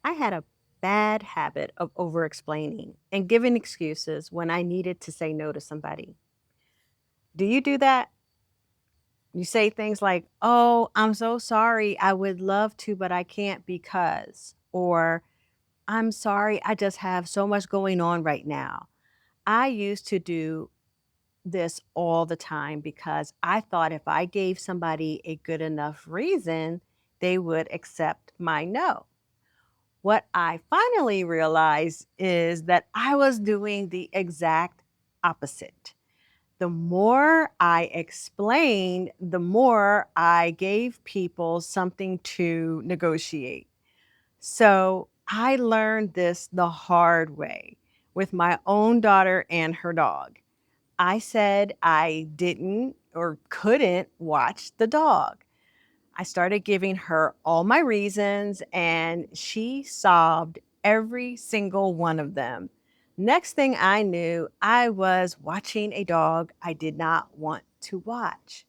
I had a bad habit of over explaining and giving excuses when I needed to say no to somebody. Do you do that? You say things like, "Oh, I'm so sorry. I would love to, but I can't because," or "I'm sorry. I just have so much going on right now." I used to do this all the time because I thought if I gave somebody a good enough reason, they would accept my no. What I finally realized is that I was doing the exact opposite. The more I explained, the more I gave people something to negotiate. So I learned this the hard way with my own daughter and her dog. I said I didn't or couldn't watch the dog. I started giving her all my reasons, and she sobbed every single one of them. Next thing I knew, I was watching a dog I did not want to watch.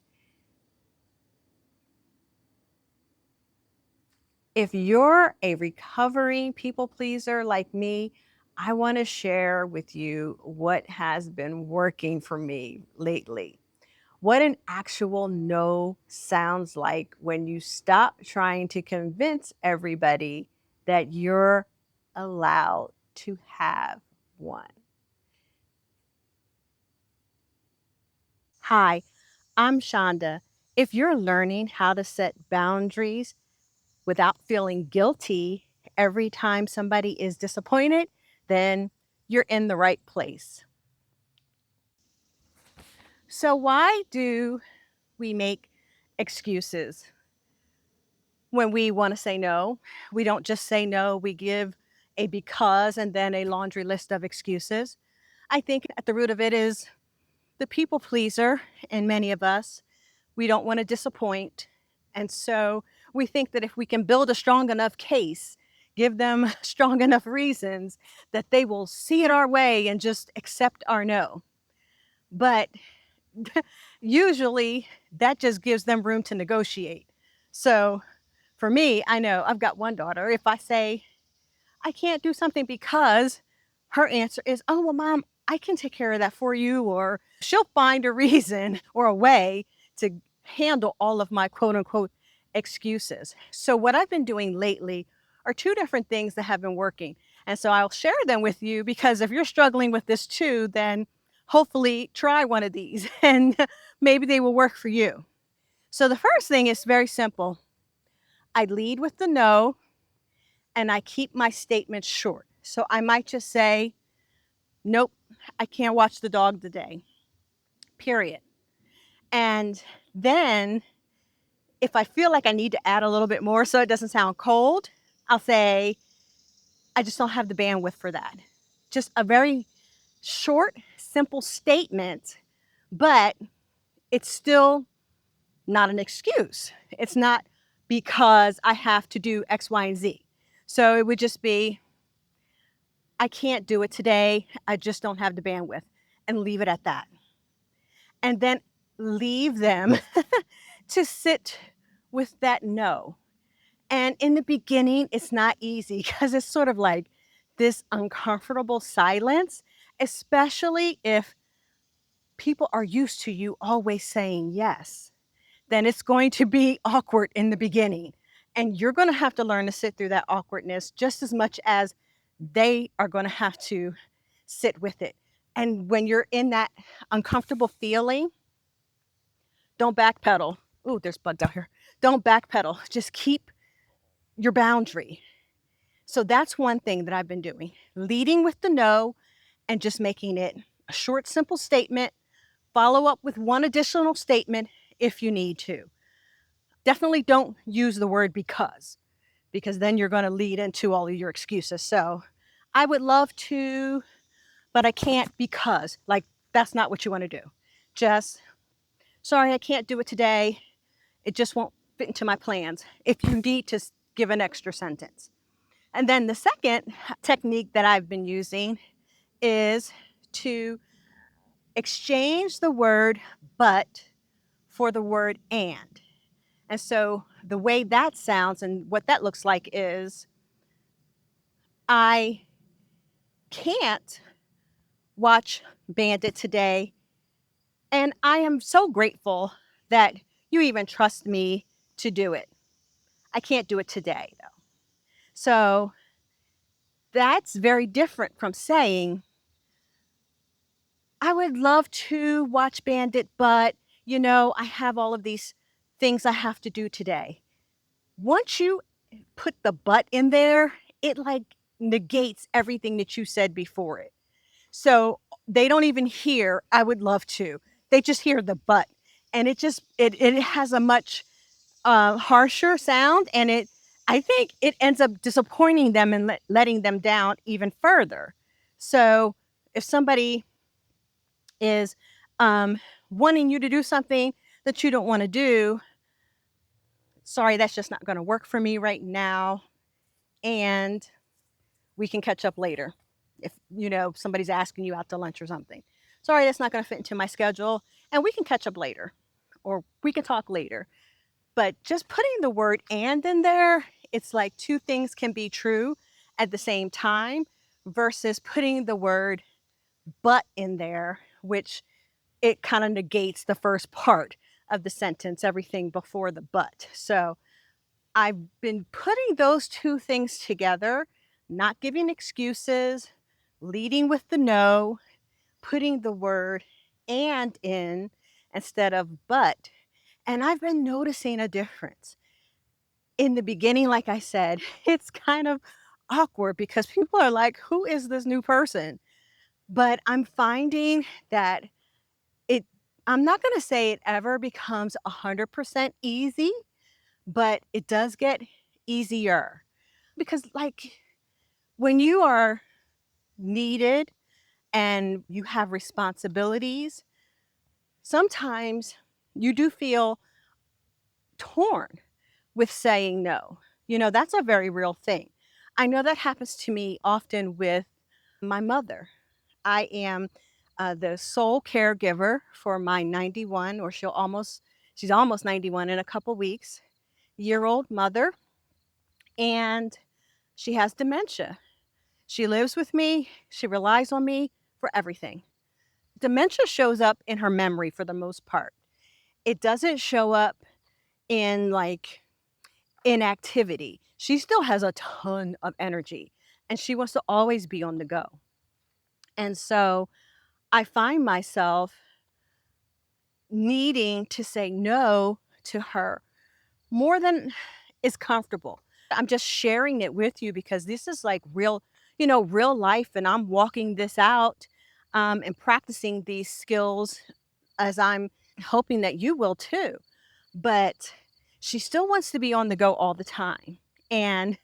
If you're a recovering people pleaser like me, I want to share with you what has been working for me lately. What an actual no sounds like when you stop trying to convince everybody that you're allowed to have one. Hi, I'm Shonda. If you're learning how to set boundaries without feeling guilty every time somebody is disappointed, then you're in the right place. So, why do we make excuses when we want to say no? We don't just say no, we give a because and then a laundry list of excuses. I think at the root of it is the people pleaser in many of us. We don't want to disappoint. And so we think that if we can build a strong enough case, give them strong enough reasons, that they will see it our way and just accept our no. But usually that just gives them room to negotiate. So for me, I know I've got one daughter. If I say, I can't do something because her answer is, oh, well, mom, I can take care of that for you. Or she'll find a reason or a way to handle all of my quote unquote excuses. So, what I've been doing lately are two different things that have been working. And so I'll share them with you because if you're struggling with this too, then hopefully try one of these and maybe they will work for you. So, the first thing is very simple. I lead with the no and I keep my statements short. So I might just say, nope, I can't watch the dog today, period. And then if I feel like I need to add a little bit more so it doesn't sound cold, I'll say, I just don't have the bandwidth for that. Just a very short, simple statement, but it's still not an excuse. It's not because I have to do X, Y, and Z. So it would just be, I can't do it today. I just don't have the bandwidth, and leave it at that. And then leave them to sit with that no. And in the beginning, it's not easy because it's sort of like this uncomfortable silence, especially if people are used to you always saying yes. Then it's going to be awkward in the beginning. And you're going to have to learn to sit through that awkwardness just as much as they are going to have to sit with it. And when you're in that uncomfortable feeling, don't backpedal. Ooh, there's bugs out here. Don't backpedal. Just keep your boundary. So that's one thing that I've been doing, leading with the no and just making it a short, simple statement. Follow up with one additional statement if you need to. Definitely don't use the word because then you're going to lead into all of your excuses. So I would love to, but I can't because, like, that's not what you want to do. Just, sorry, I can't do it today. It just won't fit into my plans. If you need to give an extra sentence. And then the second technique that I've been using is to exchange the word but for the word and. And so the way that sounds and what that looks like is, I can't watch Bandit today. And I am so grateful that you even trust me to do it. I can't do it today, though. So that's very different from saying, I would love to watch Bandit, but I have all of these things I have to do today. Once you put the but in there, it like negates everything that you said before it. So they don't even hear, I would love to. They just hear the but. And it has a much harsher sound, and I think it ends up disappointing them and letting them down even further. So if somebody is wanting you to do something that you don't want to do, sorry, that's just not going to work for me right now, and we can catch up later. If somebody's asking you out to lunch or something, sorry, that's not going to fit into my schedule, and we can catch up later, or we can talk later. But just putting the word and in there, it's like two things can be true at the same time versus putting the word but in there, which it kind of negates the first part of the sentence, everything before the but. So I've been putting those two things together, not giving excuses, leading with the no, putting the word and in instead of but. And I've been noticing a difference. In the beginning, like I said, it's kind of awkward because people are like, who is this new person? But I'm finding that it, I'm not going to say it ever becomes 100% easy, but it does get easier. Because, like, when you are needed and you have responsibilities, sometimes you do feel torn with saying no. That's a very real thing. I know that happens to me often with my mother. I am the sole caregiver for my 91, or she's almost 91 in a couple weeks, year-old mother, and she has dementia. She lives with me. She relies on me for everything. Dementia shows up in her memory for the most part. It doesn't show up in like inactivity. She still has a ton of energy and she wants to always be on the go. And so I find myself needing to say no to her more than is comfortable. I'm just sharing it with you because this is like real life, and I'm walking this out and practicing these skills as I'm hoping that you will too. But she still wants to be on the go all the time. And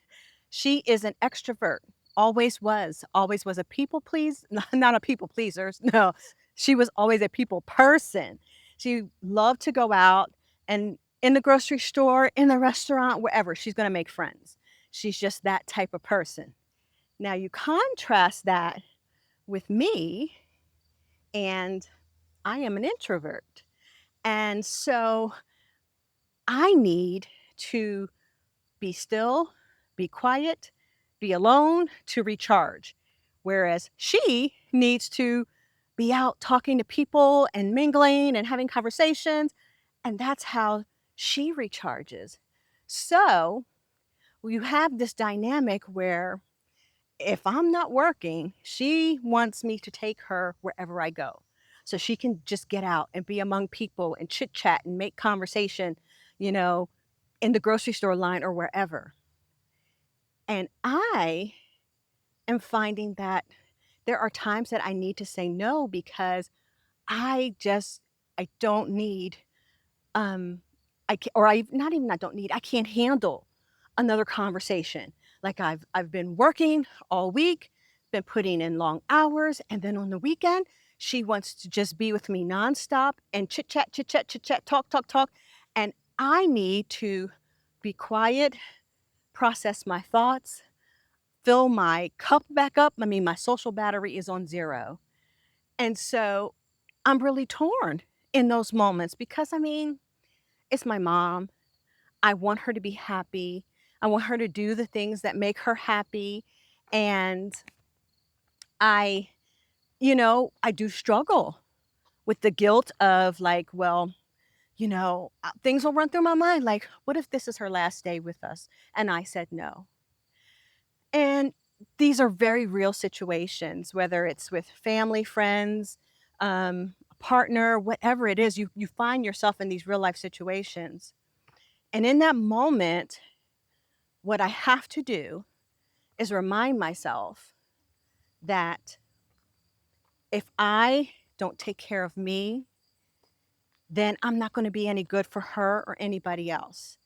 she is an extrovert, always was a people please, not a people pleaser. No, she was always a people person. She loved to go out and in the grocery store, in the restaurant, wherever, she's going to make friends. She's just that type of person. Now you contrast that with me, and I am an introvert. And so I need to be still, be quiet, be alone to recharge. Whereas she needs to be out talking to people and mingling and having conversations. And that's how she recharges. So you have this dynamic where if I'm not working, she wants me to take her wherever I go. So she can just get out and be among people and chit chat and make conversation, you know, in the grocery store line or wherever. And I am finding that there are times that I need to say no because I don't need, um, or I not even I don't need, I can't handle another conversation. Like I've been working all week, been putting in long hours, and then on the weekend, she wants to just be with me nonstop and chit chat, chit chat, talk, talk, talk. And I need to be quiet, process my thoughts, fill my cup back up. I mean, my social battery is on zero. And so I'm really torn in those moments because I mean, it's my mom. I want her to be happy. I want her to do the things that make her happy. And I, I do struggle with the guilt of like, well, things will run through my mind like, what if this is her last day with us? And I said no. And these are very real situations, whether it's with family, friends, a partner, whatever it is, you find yourself in these real life situations. And in that moment, what I have to do is remind myself that if I don't take care of me, then I'm not going to be any good for her or anybody else.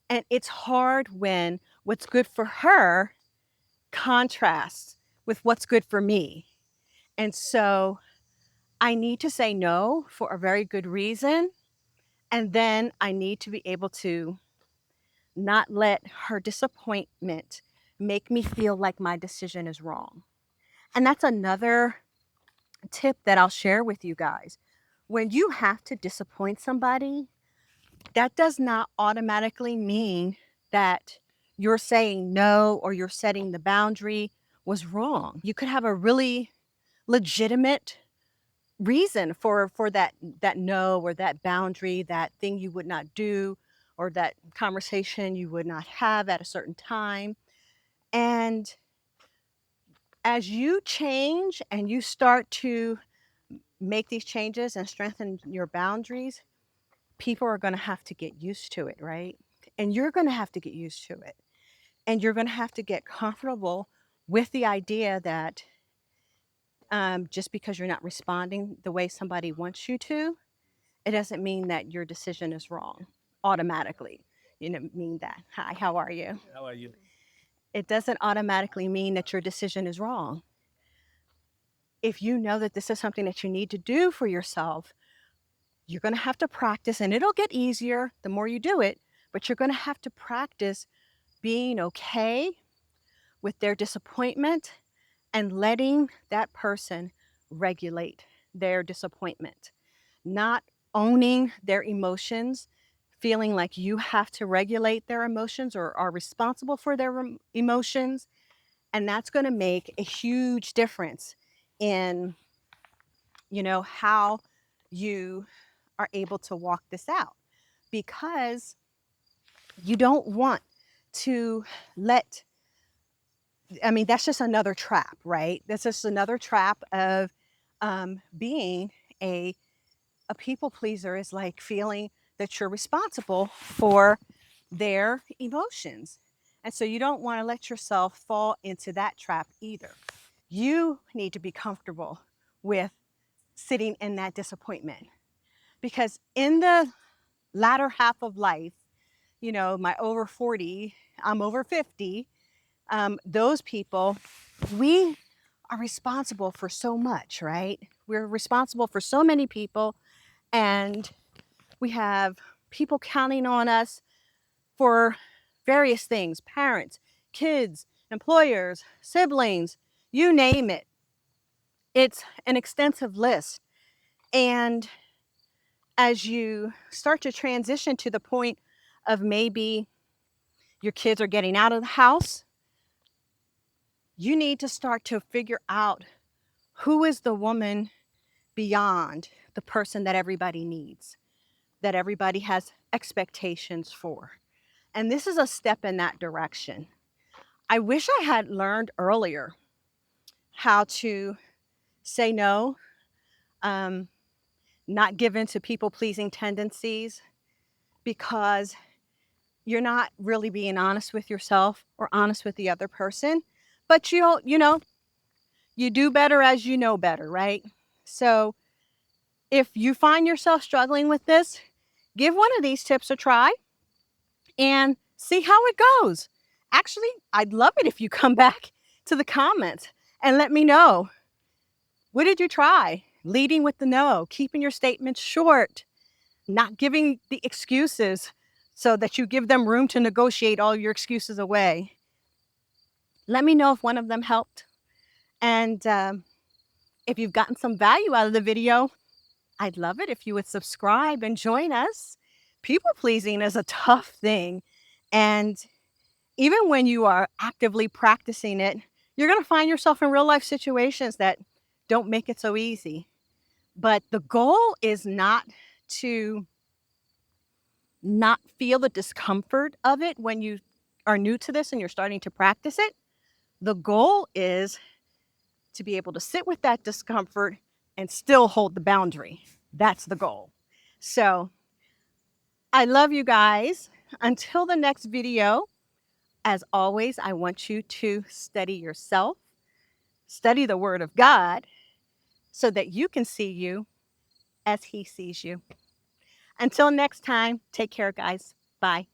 And it's hard when what's good for her contrasts with what's good for me. And so I need to say no for a very good reason. And then I need to be able to not let her disappointment make me feel like my decision is wrong. And that's another tip that I'll share with you guys. When you have to disappoint somebody, that does not automatically mean that you're saying no or you're setting the boundary was wrong. You could have a really legitimate reason for that no or that boundary, that thing you would not do, or that conversation you would not have at a certain time. And as you change and you start to make these changes and strengthen your boundaries, people are going to have to get used to it, right? And you're going to have to get used to it. And you're going to have to get comfortable with the idea that just because you're not responding the way somebody wants you to, it doesn't mean that your decision is wrong automatically. You know, mean that. Hi, how are you? How are you? It doesn't automatically mean that your decision is wrong. If you know that this is something that you need to do for yourself, you're going to have to practice, and it'll get easier the more you do it, but you're going to have to practice being okay with their disappointment and letting that person regulate their disappointment, not owning their emotions, feeling like you have to regulate their emotions or are responsible for their emotions. And that's going to make a huge difference in, how you are able to walk this out, because you don't want to let, I mean, that's just another trap, right? That's just another trap of being a people pleaser, is like feeling that you're responsible for their emotions. And so you don't want to let yourself fall into that trap either. You need to be comfortable with sitting in that disappointment, because in the latter half of life, my over 40, I'm over 50, those people, we are responsible for so much, right? We're responsible for so many people, and we have people counting on us for various things: parents, kids, employers, siblings, you name it. It's an extensive list. And as you start to transition to the point of maybe your kids are getting out of the house, you need to start to figure out who is the woman beyond the person that everybody needs, that everybody has expectations for. And this is a step in that direction. I wish I had learned earlier how to say no, um, not give in to people pleasing tendencies, because you're not really being honest with yourself or honest with the other person. But you do better as you know better, right? So if you find yourself struggling with this, give one of these tips a try and see how it goes. Actually, I'd love it if you come back to the comments and let me know. What did you try? Leading with the no, keeping your statements short, not giving the excuses so that you give them room to negotiate all your excuses away. Let me know if one of them helped. And if you've gotten some value out of the video, I'd love it if you would subscribe and join us. People pleasing is a tough thing. And even when you are actively practicing it, You're going to find yourself in real life situations that don't make it so easy. But the goal is not to not feel the discomfort of it when you are new to this and you're starting to practice it. The goal is to be able to sit with that discomfort and still hold the boundary. That's the goal. So I love you guys. Until the next video, as always, I want you to study yourself, study the Word of God so that you can see you as He sees you. Until next time, take care, guys. Bye.